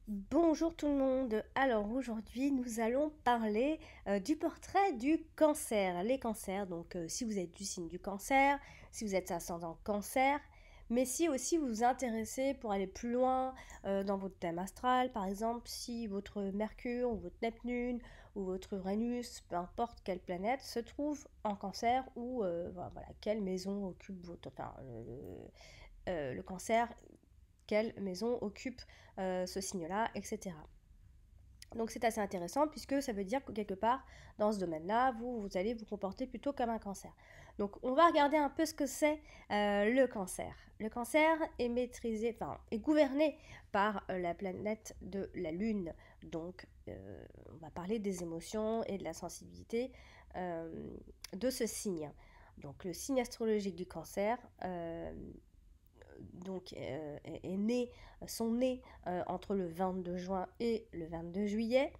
Bonjour tout le monde. Alors aujourd'hui, nous allons parler du portrait du cancer. Les cancers, donc si vous êtes du signe du cancer, si vous êtes ascendant cancer, mais si aussi vous vous intéressez pour aller plus loin dans votre thème astral, par exemple, si votre Mercure ou votre Neptune ou votre Uranus, peu importe quelle planète, se trouve en cancer ou voilà, quelle maison occupe votre, enfin, le cancer, quelle maison occupe ce signe-là, etc. Donc c'est assez intéressant puisque ça veut dire que quelque part, dans ce domaine-là, vous allez vous comporter plutôt comme un cancer. Donc on va regarder un peu ce que c'est le cancer. Le cancer est maîtrisé, enfin est gouverné par la planète de la Lune. Donc on va parler des émotions et de la sensibilité euh, de ce signe. Donc le signe astrologique du cancer est né, sont nés entre le 22 juin et le 22 juillet.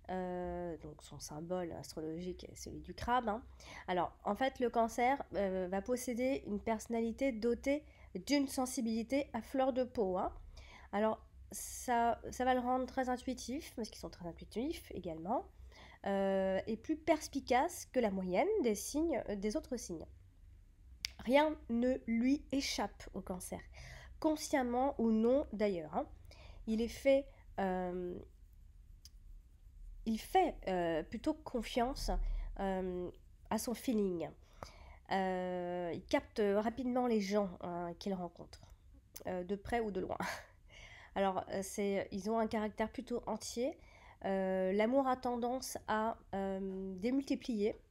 Donc son symbole astrologique est celui du crabe, hein. Alors en fait le cancer va posséder une personnalité dotée d'une sensibilité à fleur de peau, hein. Alors ça va le rendre très intuitif, parce qu'ils sont très intuitifs également, et plus perspicace que la moyenne des signes, des autres signes. Rien ne lui échappe au cancer, consciemment ou non d'ailleurs, hein. Il est fait, euh, il fait plutôt confiance à son feeling. Il capte rapidement les gens qu'il rencontre, de près ou de loin. Alors, ils ont un caractère plutôt entier. L'amour a tendance à démultiplier,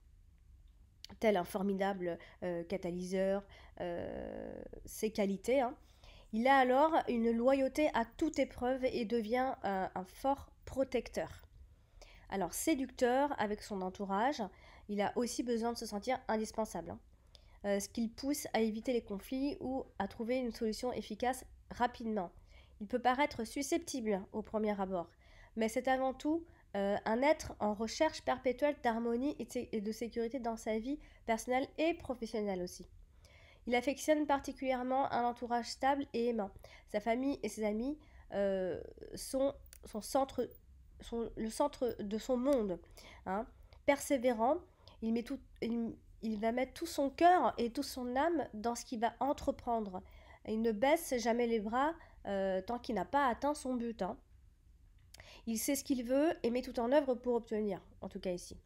tel un formidable catalyseur, ses qualités, hein. Il a alors une loyauté à toute épreuve et devient un fort protecteur. Alors séducteur avec son entourage, il a aussi besoin de se sentir indispensable, hein. Ce qui le pousse à éviter les conflits ou à trouver une solution efficace rapidement. Il peut paraître susceptible au premier abord, mais c'est avant tout un être en recherche perpétuelle d'harmonie et de sécurité dans sa vie personnelle et professionnelle aussi. Il affectionne particulièrement un entourage stable et aimant. Sa famille et ses amis euh, sont, son centre, sont le centre de son monde, hein. Persévérant, il va mettre tout son cœur et toute son âme dans ce qu'il va entreprendre. Il ne baisse jamais les bras tant qu'il n'a pas atteint son but, hein. Il sait ce qu'il veut et met tout en œuvre pour obtenir, en tout cas ici.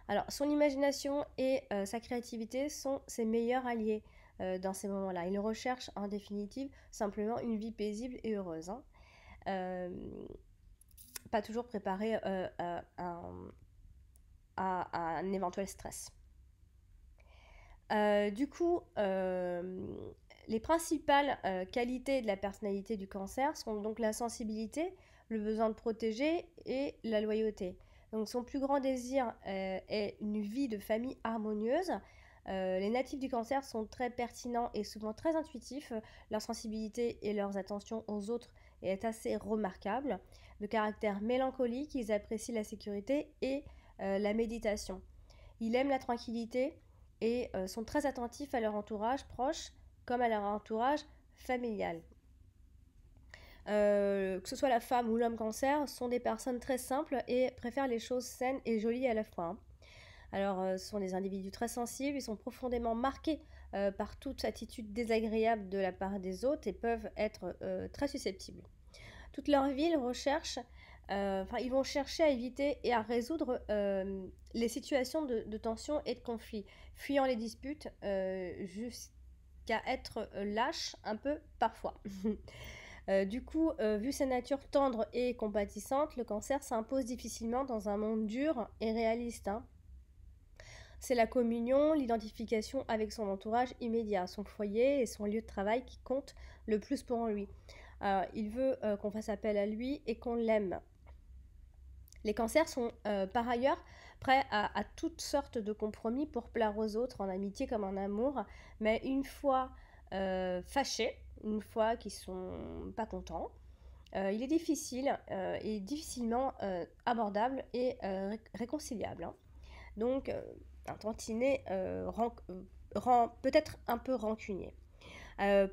Alors, son imagination et sa créativité sont ses meilleurs alliés dans ces moments-là. Il recherche en définitive simplement une vie paisible et heureuse, hein. Euh, Pas toujours préparé à un éventuel stress. Du coup, les principales qualités de la personnalité du cancer sont donc la sensibilité, le besoin de protéger et la loyauté. Donc son plus grand désir est une vie de famille harmonieuse. Les natifs du cancer sont très pertinents et souvent très intuitifs. Leur sensibilité et leurs attentions aux autres est assez remarquable. De caractère mélancolique, ils apprécient la sécurité et la méditation. Ils aiment la tranquillité et sont très attentifs à leur entourage proche comme à leur entourage familial. Que ce soit la femme ou l'homme cancer, sont des personnes très simples et préfèrent les choses saines et jolies à la fois, hein. Alors, ce sont des individus très sensibles, ils sont profondément marqués par toute attitude désagréable de la part des autres et peuvent être très susceptibles. Toute leur vie, ils vont chercher à éviter et à résoudre les situations de tension et de conflit, fuyant les disputes jusqu'à être lâches un peu parfois. Du coup, vu sa nature tendre et compatissante, le cancer s'impose difficilement dans un monde dur et réaliste, hein. C'est la communion, l'identification avec son entourage immédiat, son foyer et son lieu de travail qui comptent le plus pour lui. Il veut qu'on fasse appel à lui et qu'on l'aime. Les cancers sont par ailleurs prêts à toutes sortes de compromis pour plaire aux autres, en amitié comme en amour, mais une fois fâchés, une fois qu'ils sont pas contents, il est difficile et difficilement abordable et réconciliable, hein. Donc, un tantinet rend peut-être un peu rancunier.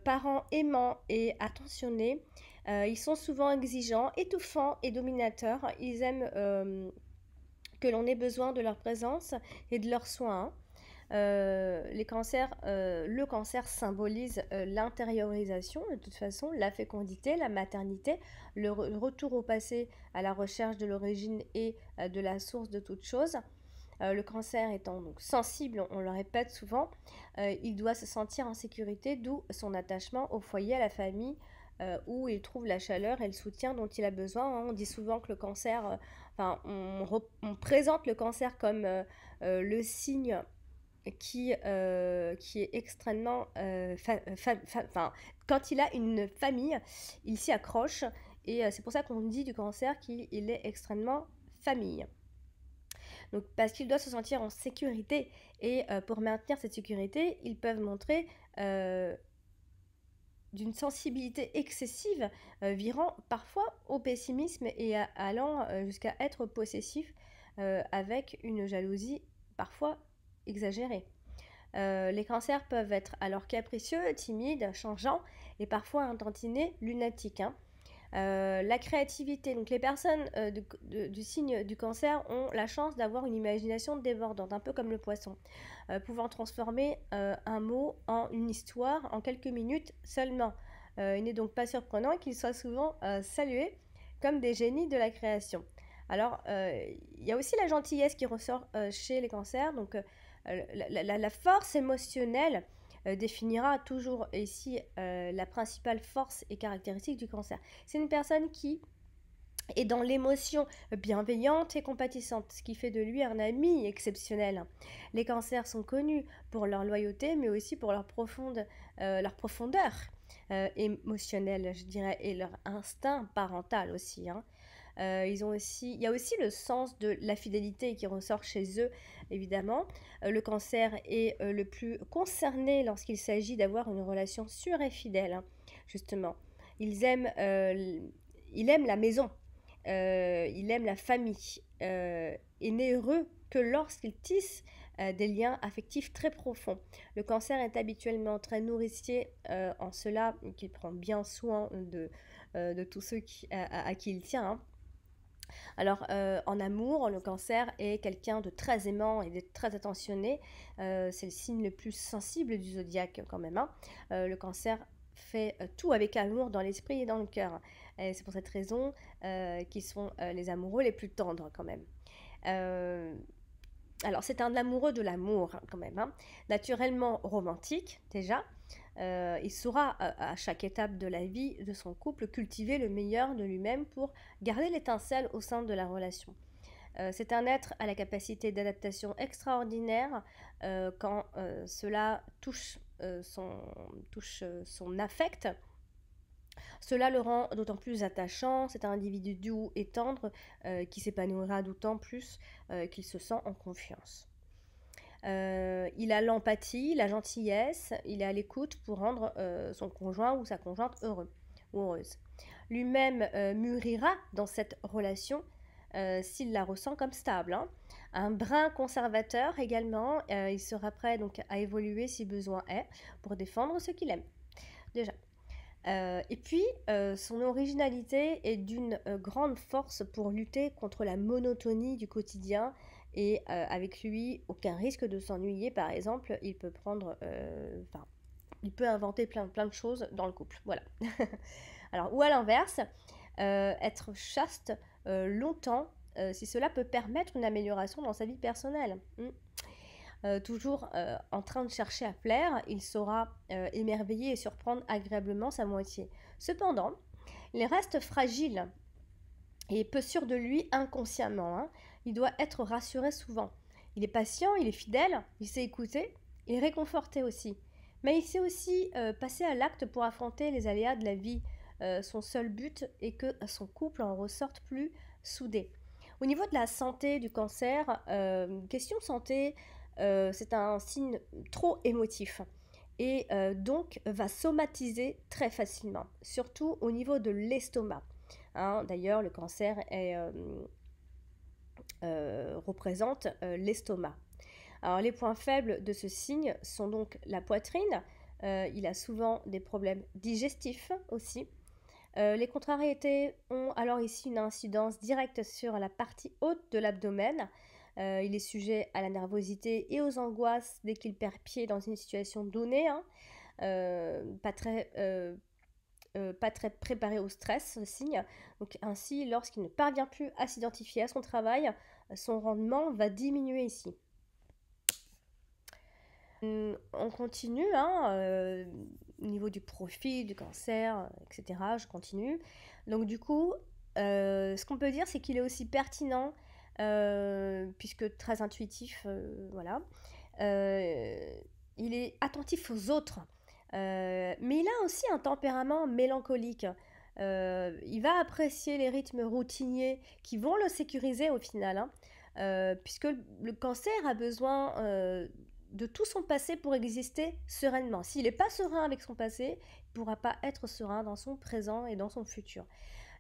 Parents aimants et attentionnés, Ils sont souvent exigeants, étouffants et dominateurs. Ils aiment que l'on ait besoin de leur présence et de leurs soins. Le cancer symbolise l'intériorisation, de toute façon, la fécondité, la maternité, le retour au passé à la recherche de l'origine et de la source de toute chose. Le cancer étant donc sensible, on le répète souvent, il doit se sentir en sécurité, d'où son attachement au foyer, à la famille, où il trouve la chaleur et le soutien dont il a besoin. Hein. On dit souvent que le cancer, on présente le cancer comme le signe qui est extrêmement... quand il a une famille, il s'y accroche, et c'est pour ça qu'on dit du cancer qu'il est extrêmement famille. Donc, parce qu'il doit se sentir en sécurité, et pour maintenir cette sécurité, ils peuvent montrer d'une sensibilité excessive, virant parfois au pessimisme et allant jusqu'à être possessif, avec une jalousie parfois exagérée. Les cancers peuvent être alors capricieux, timides, changeants et parfois intantinés, lunatiques. Hein. La créativité, donc les personnes du signe du cancer ont la chance d'avoir une imagination débordante, un peu comme le poisson, pouvant transformer un mot en une histoire en quelques minutes seulement. Il n'est donc pas surprenant qu'ils soient souvent salués comme des génies de la création. Alors, il y a aussi la gentillesse qui ressort chez les cancers, donc la force émotionnelle définira toujours ici la principale force et caractéristique du cancer. C'est une personne qui est dans l'émotion bienveillante et compatissante, ce qui fait de lui un ami exceptionnel. Les cancers sont connus pour leur loyauté, mais aussi pour leur profondeur émotionnelle, je dirais, et leur instinct parental aussi. Hein. Il y a aussi le sens de la fidélité qui ressort chez eux, évidemment. Le cancer est le plus concerné lorsqu'il s'agit d'avoir une relation sûre et fidèle, hein, justement. Il aime la maison, il aime la famille, et n'est heureux que lorsqu'il tisse des liens affectifs très profonds. Le cancer est habituellement très nourricier en cela qu'il prend bien soin de tous ceux à qui il tient. Hein. Alors, en amour, le cancer est quelqu'un de très aimant et de très attentionné. C'est le signe le plus sensible du zodiaque quand même. Hein. Le cancer fait tout avec amour dans l'esprit et dans le cœur. Et c'est pour cette raison qu'ils sont les amoureux les plus tendres quand même. Alors, c'est un amoureux de l'amour quand même. Hein. Naturellement romantique déjà. Il saura à chaque étape de la vie de son couple cultiver le meilleur de lui-même pour garder l'étincelle au sein de la relation. C'est un être à la capacité d'adaptation extraordinaire quand cela touche son affect. Cela le rend d'autant plus attachant. C'est un individu doux et tendre qui s'épanouira d'autant plus qu'il se sent en confiance. Il a l'empathie, la gentillesse, il est à l'écoute pour rendre son conjoint ou sa conjointe heureux ou heureuse. Lui-même mûrira dans cette relation s'il la ressent comme stable. Hein. Un brin conservateur également, il sera prêt donc à évoluer si besoin est pour défendre ce qu'il aime. Déjà. Et puis, son originalité est d'une grande force pour lutter contre la monotonie du quotidien et avec lui, aucun risque de s'ennuyer. Par exemple, il peut il peut inventer plein de choses dans le couple. Voilà. Alors, ou à l'inverse, être chaste longtemps, si cela peut permettre une amélioration dans sa vie personnelle. Toujours en train de chercher à plaire, il saura émerveiller et surprendre agréablement sa moitié. Cependant, il reste fragile et peu sûr de lui inconsciemment. Hein. Il doit être rassuré souvent. Il est patient, il est fidèle, il sait écouter et réconforter aussi. Mais il sait aussi passer à l'acte pour affronter les aléas de la vie. Son seul but est que son couple en ressorte plus soudé. Au niveau de la santé du cancer, question santé, c'est un signe trop émotif et donc va somatiser très facilement, surtout au niveau de l'estomac. Hein, d'ailleurs, le cancer représente l'estomac. Alors, les points faibles de ce signe sont donc la poitrine. Il a souvent des problèmes digestifs aussi. Les contrariétés ont alors ici une incidence directe sur la partie haute de l'abdomen. Il est sujet à la nervosité et aux angoisses dès qu'il perd pied dans une situation donnée, hein. Pas très préparé au stress, ce signe. Donc ainsi, lorsqu'il ne parvient plus à s'identifier à son travail, son rendement va diminuer ici. On continue, hein, au niveau du profil, du cancer, etc. Je continue. Donc du coup, ce qu'on peut dire, c'est qu'il est aussi pertinent, puisque très intuitif, voilà. Il est attentif aux autres, mais il a aussi un tempérament mélancolique. Il va apprécier les rythmes routiniers qui vont le sécuriser au final, hein, puisque le cancer a besoin de tout son passé pour exister sereinement. S'il n'est pas serein avec son passé, il ne pourra pas être serein dans son présent et dans son futur.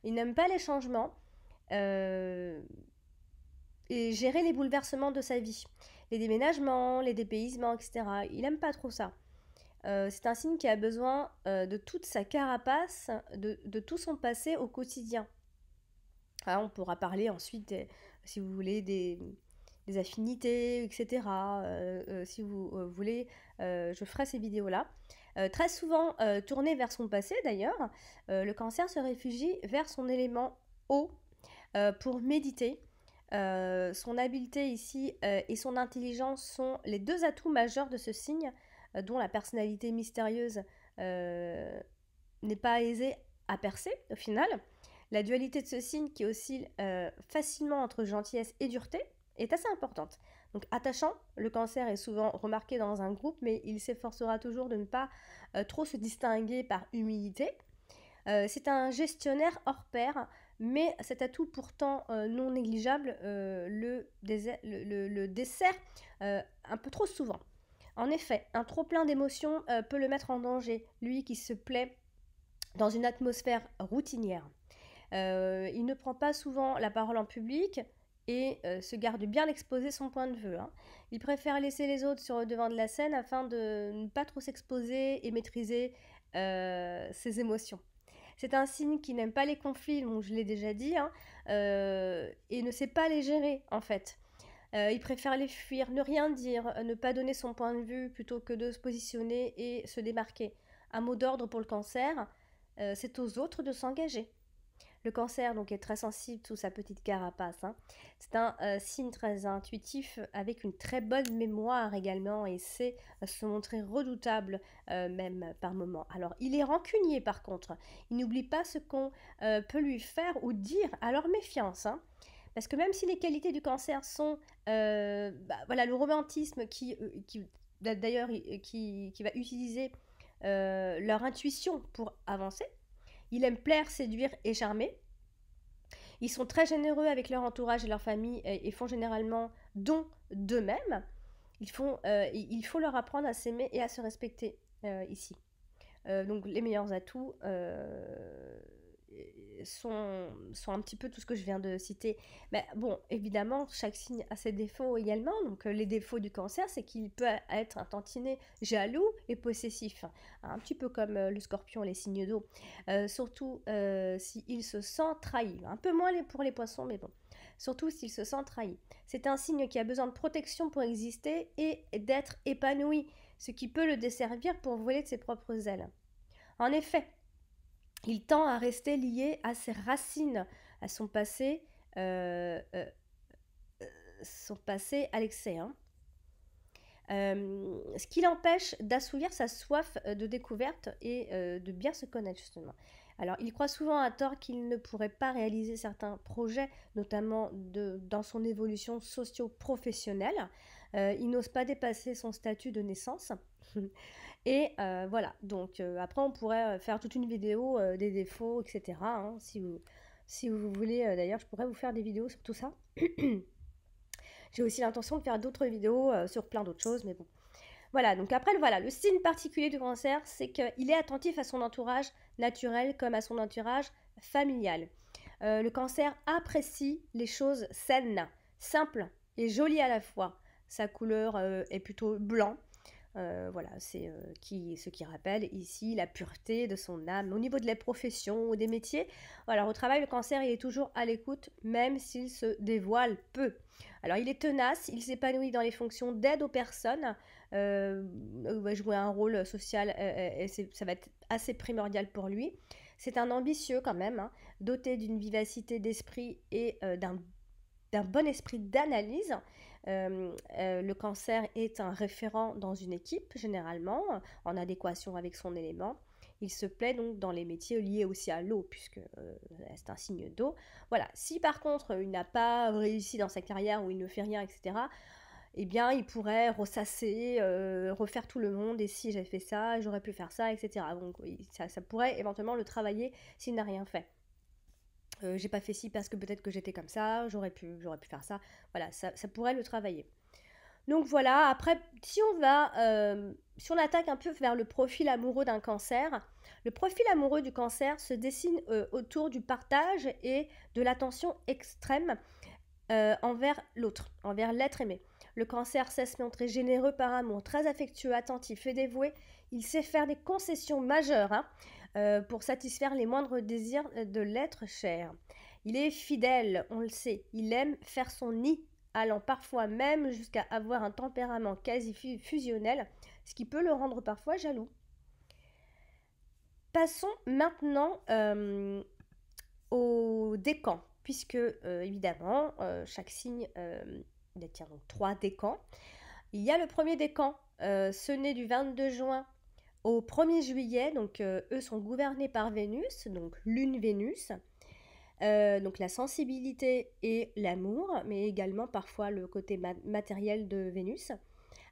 Il n'aime pas les changements et gérer les bouleversements de sa vie. Les déménagements, les dépaysements, etc. Il n'aime pas trop ça. C'est un signe qui a besoin de toute sa carapace, de tout son passé au quotidien. Ah, on pourra parler ensuite, si vous voulez, des affinités, etc. Si vous voulez, je ferai ces vidéos-là. Très souvent tourné vers son passé d'ailleurs, le cancer se réfugie vers son élément eau pour méditer. Son habileté ici et son intelligence sont les deux atouts majeurs de ce signe, dont la personnalité mystérieuse n'est pas aisée à percer au final. La dualité de ce signe qui oscille facilement entre gentillesse et dureté est assez importante. Donc attachant, le cancer est souvent remarqué dans un groupe, mais il s'efforcera toujours de ne pas trop se distinguer par humilité. C'est un gestionnaire hors pair, mais cet atout pourtant non négligeable le dessert un peu trop souvent. En effet, un trop-plein d'émotions peut le mettre en danger, lui qui se plaît dans une atmosphère routinière. Il ne prend pas souvent la parole en public et se garde bien d'exposer son point de vue, hein. Il préfère laisser les autres sur le devant de la scène afin de ne pas trop s'exposer et maîtriser ses émotions. C'est un signe qui n'aime pas les conflits, donc je l'ai déjà dit, hein, et ne sait pas les gérer en fait. Il préfère les fuir, ne rien dire, ne pas donner son point de vue plutôt que de se positionner et se démarquer. Un mot d'ordre pour le cancer, c'est aux autres de s'engager. Le cancer donc est très sensible sous sa petite carapace, hein. C'est un signe très intuitif avec une très bonne mémoire également et sait se montrer redoutable même par moments. Alors il est rancunier par contre, il n'oublie pas ce qu'on peut lui faire ou dire, alors méfiance, hein. Parce que même si les qualités du cancer sont voilà, le romantisme qui d'ailleurs qui va utiliser leur intuition pour avancer. Ils aiment plaire, séduire et charmer. Ils sont très généreux avec leur entourage et leur famille et font généralement don d'eux-mêmes. Il faut leur apprendre à s'aimer et à se respecter ici. Donc les meilleurs atouts sont un petit peu tout ce que je viens de citer. Mais bon, évidemment, chaque signe a ses défauts également. Donc les défauts du cancer, c'est qu'il peut être un tantinet jaloux et possessif. Un petit peu comme le scorpion, les signes d'eau. Surtout s'il se sent trahi. Un peu moins pour les poissons, mais bon. Surtout s'il se sent trahi. C'est un signe qui a besoin de protection pour exister et d'être épanoui, ce qui peut le desservir pour voler de ses propres ailes. En effet, il tend à rester lié à ses racines, à son passé à l'excès, hein. Ce qui l'empêche d'assouvir sa soif de découverte et de bien se connaître justement. Alors il croit souvent à tort qu'il ne pourrait pas réaliser certains projets, notamment dans son évolution socio-professionnelle. Il n'ose pas dépasser son statut de naissance. Et voilà, donc après on pourrait faire toute une vidéo des défauts, etc. hein, si vous voulez, d'ailleurs je pourrais vous faire des vidéos sur tout ça. J'ai aussi l'intention de faire d'autres vidéos sur plein d'autres choses, mais bon. Voilà, donc après, voilà, le signe particulier du cancer, c'est qu'il est attentif à son entourage naturel comme à son entourage familial. Le cancer apprécie les choses saines, simples et jolies à la fois. Sa couleur est plutôt blanc. Voilà, c'est ce qui rappelle ici la pureté de son âme. Au niveau de la profession ou des métiers, alors au travail, le cancer, il est toujours à l'écoute, même s'il se dévoile peu. Alors il est tenace, il s'épanouit dans les fonctions d'aide aux personnes, va jouer un rôle social, et ça va être assez primordial pour lui. C'est un ambitieux quand même, hein, doté d'une vivacité d'esprit et d'un bon esprit d'analyse. Le cancer est un référent dans une équipe, généralement, en adéquation avec son élément. Il se plaît donc dans les métiers liés aussi à l'eau, puisque c'est un signe d'eau. Voilà, si par contre il n'a pas réussi dans sa carrière ou il ne fait rien, etc., eh bien il pourrait ressasser, refaire tout le monde, et si j'ai fait ça, j'aurais pu faire ça, etc. Donc ça pourrait éventuellement le travailler s'il n'a rien fait. J'ai pas fait ci parce que peut-être que j'étais comme ça, j'aurais pu faire ça. Voilà, ça pourrait le travailler. Donc voilà, après, si on attaque un peu vers le profil amoureux d'un cancer, le profil amoureux du cancer se dessine autour du partage et de l'attention extrême envers l'autre, envers l'être aimé. Le cancer sait se montrer généreux par amour, très affectueux, attentif et dévoué. Il sait faire des concessions majeures, hein, pour satisfaire les moindres désirs de l'être cher. Il est fidèle, on le sait. Il aime faire son nid, allant parfois même jusqu'à avoir un tempérament quasi fusionnel, ce qui peut le rendre parfois jaloux. Passons maintenant au décan, puisque évidemment, chaque signe détient donc 3 décans. Il y a le premier décan, ce né du 22 juin au 1er juillet, donc eux sont gouvernés par Vénus, donc lune Vénus, donc la sensibilité et l'amour, mais également parfois le côté matériel de Vénus.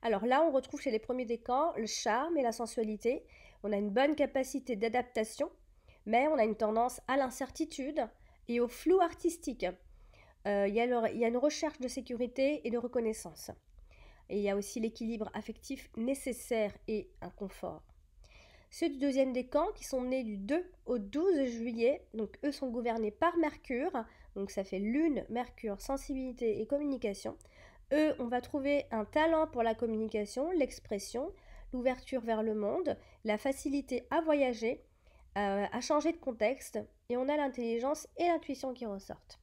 Alors là, on retrouve chez les premiers décans le charme et la sensualité. On a une bonne capacité d'adaptation, mais on a une tendance à l'incertitude et au flou artistique. Il y a une recherche de sécurité et de reconnaissance. Et il y a aussi l'équilibre affectif nécessaire et un confort. Ceux du deuxième décan, qui sont nés du 2 au 12 juillet, donc eux sont gouvernés par Mercure, donc ça fait Lune, Mercure, sensibilité et communication. Eux, on va trouver un talent pour la communication, l'expression, l'ouverture vers le monde, la facilité à voyager, à changer de contexte, et on a l'intelligence et l'intuition qui ressortent.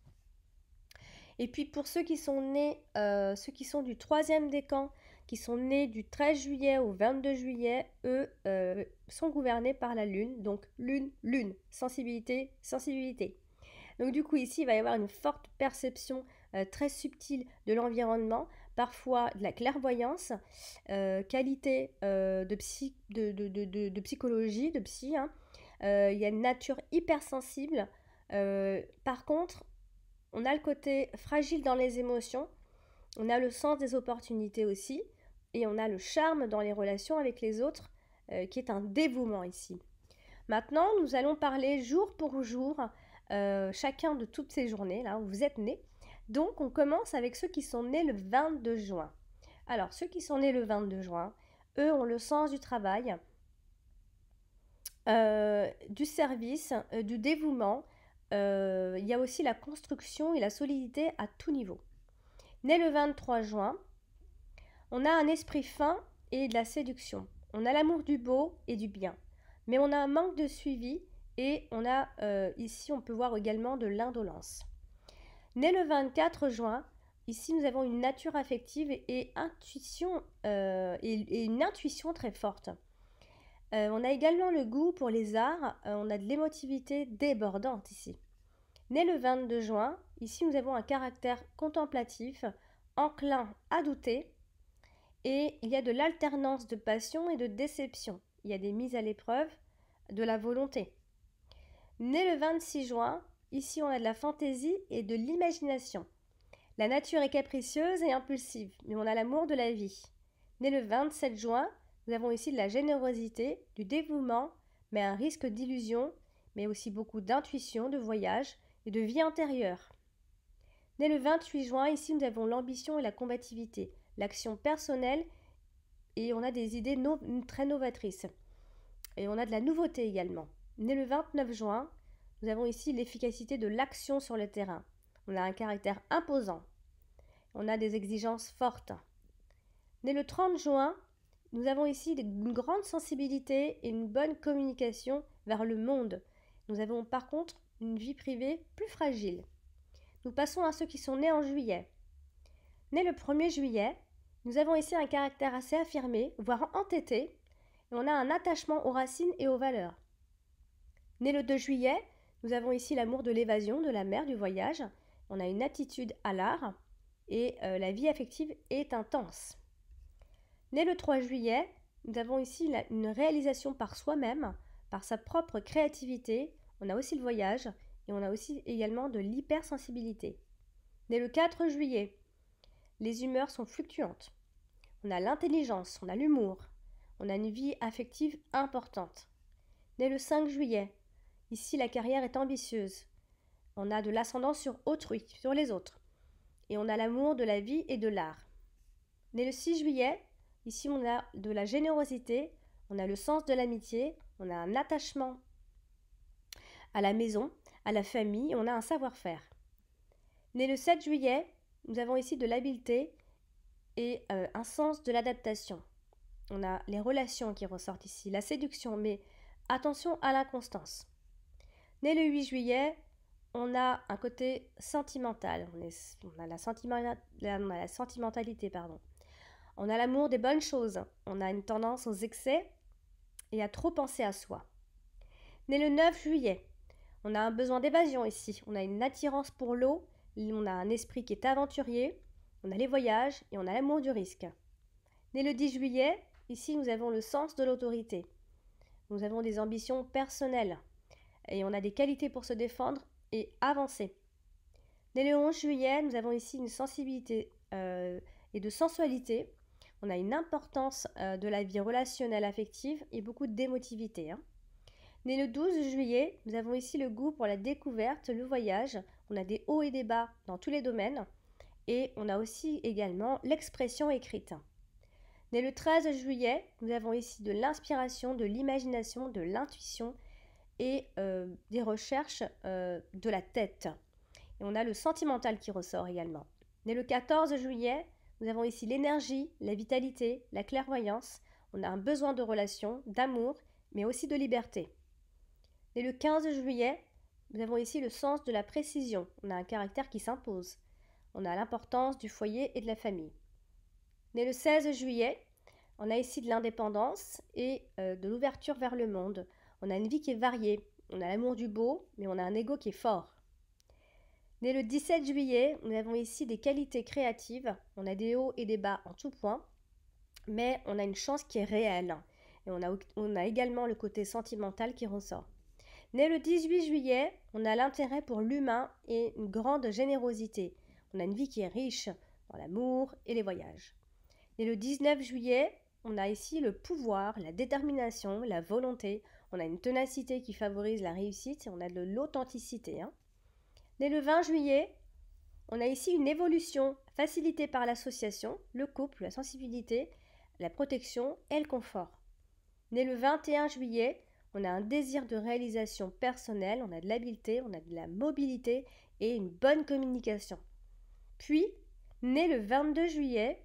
Et puis pour ceux qui sont nés, ceux qui sont du troisième décan, qui sont nés du 13 juillet au 22 juillet, eux sont gouvernés par la Lune, donc Lune, Lune, sensibilité, sensibilité. Donc du coup ici, il va y avoir une forte perception très subtile de l'environnement, parfois de la clairvoyance, qualité de psychologie, de psy, hein. Il y a une nature hypersensible. Par contre, on a le côté fragile dans les émotions, on a le sens des opportunités aussi, et on a le charme dans les relations avec les autres, qui est un dévouement ici. Maintenant, nous allons parler jour pour jour, chacun de toutes ces journées, là où vous êtes nés. Donc, on commence avec ceux qui sont nés le 22 juin. Alors, ceux qui sont nés le 22 juin, eux ont le sens du travail, du service, du dévouement. Il y a aussi la construction et la solidité à tout niveau. Né le 23 juin, on a un esprit fin et de la séduction. On a l'amour du beau et du bien. Mais on a un manque de suivi et on a, ici, on peut voir également de l'indolence. Né le 24 juin, ici, nous avons une nature affective et intuition, et une intuition très forte. On a également le goût pour les arts, on a de l'émotivité débordante ici. Né le 22 juin, ici nous avons un caractère contemplatif, enclin à douter, et il y a de l'alternance de passion et de déception. Il y a des mises à l'épreuve de la volonté. Né le 26 juin, ici on a de la fantaisie et de l'imagination. La nature est capricieuse et impulsive, mais on a l'amour de la vie. Né le 27 juin, nous avons ici de la générosité, du dévouement, mais un risque d'illusion, mais aussi beaucoup d'intuition, de voyage et de vie intérieure. Né le 28 juin, ici nous avons l'ambition et la combativité, l'action personnelle, et on a des idées très novatrices. Et on a de la nouveauté également. Né le 29 juin, nous avons ici l'efficacité de l'action sur le terrain. On a un caractère imposant. On a des exigences fortes. Né le 30 juin, nous avons ici une grande sensibilité et une bonne communication vers le monde. Nous avons par contre une vie privée plus fragile. Nous passons à ceux qui sont nés en juillet. Nés le 1er juillet, nous avons ici un caractère assez affirmé, voire entêté, et on a un attachement aux racines et aux valeurs. Nés le 2 juillet, nous avons ici l'amour de l'évasion, de la mer, du voyage. On a une attitude à l'art et la vie affective est intense. Né le 3 juillet, nous avons ici une réalisation par soi-même, par sa propre créativité. On a aussi le voyage et on a aussi également de l'hypersensibilité. Né le 4 juillet, les humeurs sont fluctuantes. On a l'intelligence, on a l'humour, on a une vie affective importante. Né le 5 juillet, ici la carrière est ambitieuse. On a de l'ascendance sur autrui, sur les autres. Et on a l'amour de la vie et de l'art. Né le 6 juillet, ici on a de la générosité, on a le sens de l'amitié, on a un attachement à la maison, à la famille, on a un savoir-faire. Né le 7 juillet, nous avons ici de l'habileté et un sens de l'adaptation. On a les relations qui ressortent ici, la séduction, mais attention à l'inconstance. Né le 8 juillet, on a un côté sentimental, on a la sentimentalité, pardon. On a l'amour des bonnes choses, on a une tendance aux excès et à trop penser à soi. Né le 9 juillet, on a un besoin d'évasion ici, on a une attirance pour l'eau, on a un esprit qui est aventurier, on a les voyages et on a l'amour du risque. Né le 10 juillet, ici nous avons le sens de l'autorité. Nous avons des ambitions personnelles et on a des qualités pour se défendre et avancer. Né le 11 juillet, nous avons ici une sensibilité et de sensualité. On a une importance de la vie relationnelle affective et beaucoup d'émotivité. Né le 12 juillet, nous avons ici le goût pour la découverte, le voyage. On a des hauts et des bas dans tous les domaines. Et on a aussi également l'expression écrite. Né le 13 juillet, nous avons ici de l'inspiration, de l'imagination, de l'intuition et des recherches de la tête. Et on a le sentimental qui ressort également. Né le 14 juillet, nous avons ici l'énergie, la vitalité, la clairvoyance. On a un besoin de relation, d'amour, mais aussi de liberté. Né le 15 juillet, nous avons ici le sens de la précision. On a un caractère qui s'impose. On a l'importance du foyer et de la famille. Né le 16 juillet, on a ici de l'indépendance et de l'ouverture vers le monde. On a une vie qui est variée. On a l'amour du beau, mais on a un ego qui est fort. Né le 17 juillet, nous avons ici des qualités créatives. On a des hauts et des bas en tout point, mais on a une chance qui est réelle. Et on a également le côté sentimental qui ressort. Né le 18 juillet, on a l'intérêt pour l'humain et une grande générosité. On a une vie qui est riche dans l'amour et les voyages. Né le 19 juillet, on a ici le pouvoir, la détermination, la volonté. On a une ténacité qui favorise la réussite et on a de l'authenticité. Né le 20 juillet, on a ici une évolution facilitée par l'association, le couple, la sensibilité, la protection et le confort. Né le 21 juillet, on a un désir de réalisation personnelle, on a de l'habileté, on a de la mobilité et une bonne communication. Puis, né le 22 juillet,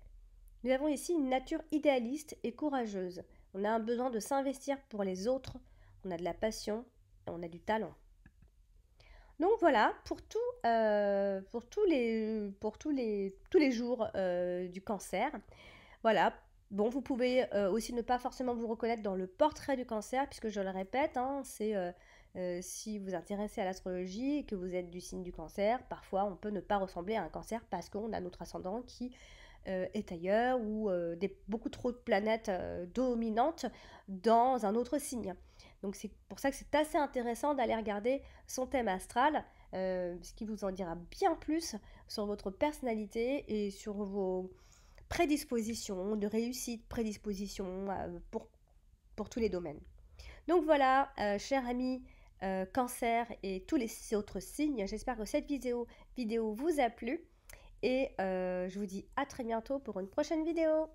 nous avons ici une nature idéaliste et courageuse. On a un besoin de s'investir pour les autres, on a de la passion et on a du talent. Donc voilà, pour tous les jours du cancer. Voilà. Bon, vous pouvez aussi ne pas forcément vous reconnaître dans le portrait du cancer, puisque je le répète, c'est si vous vous intéressez à l'astrologie et que vous êtes du signe du cancer, parfois on peut ne pas ressembler à un cancer parce qu'on a notre ascendant qui est ailleurs ou beaucoup trop de planètes dominantes dans un autre signe. Donc c'est pour ça que c'est assez intéressant d'aller regarder son thème astral, ce qui vous en dira bien plus sur votre personnalité et sur vos prédispositions de réussite, prédispositions pour tous les domaines. Donc voilà, chers amis cancer et tous les autres signes, j'espère que cette vidéo vous a plu et je vous dis à très bientôt pour une prochaine vidéo.